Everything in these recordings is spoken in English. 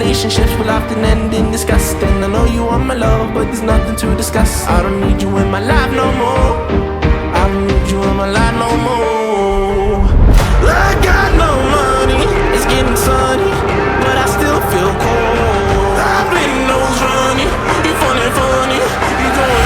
relationships will often end in disgust, and I know you want my love, but there's nothing to discuss. I don't need you in my life no more. I don't need you in my life no more. I got no money, it's getting sunny, but I still feel cold. I've been nose running, you funny, you going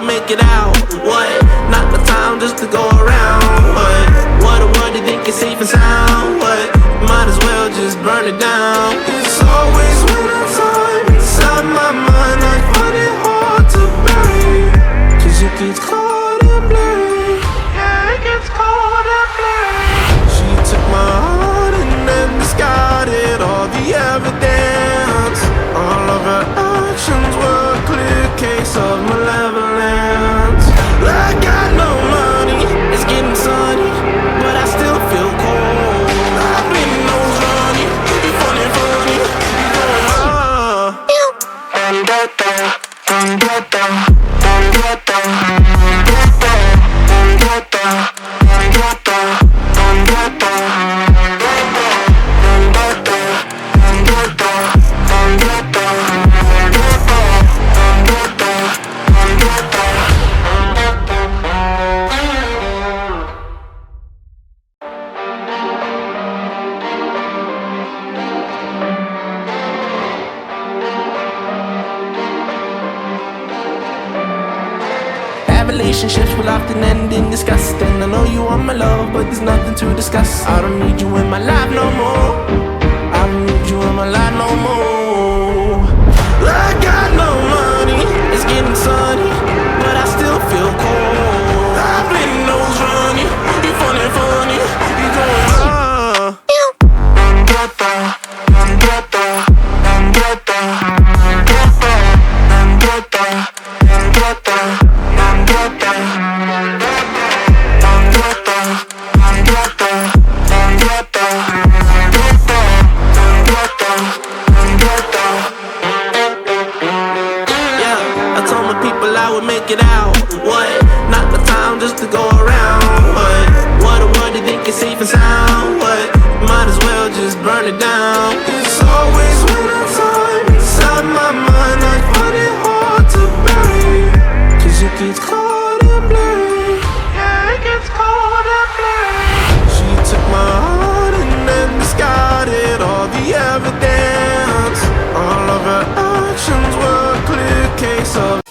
make it out. What? Not the time just to go around. What a word they think is safe and sound. What? Might as well just burn it down. It's always winter time inside my mind. I find it hard to bury, 'cause it gets cold and blurry. Yeah, it gets cold and blurry. She took my heart and then discarded all the evidence. All of her actions were a clear case of malevolence. I got no money, it's getting sunny, but I still feel cold. I've been nose running, you funny, you relationships will often end in disgust, and I know you want my love, but there's nothing to discuss. I don't need you in my life no more. I don't need you in my life no more. I got no money, it's getting sunny, but I still feel cold. I've been nose running, you funny, you going make it out. What? Not the time just to go around. What a word they think is safe and sound. What? Might as well just burn it down. It's always winter time inside my mind. I find it hard to bury, 'cause it gets cold and blurry. Yeah, it gets cold and blurry. She took my heart and then discarded all the evidence. All of her actions were a clear case of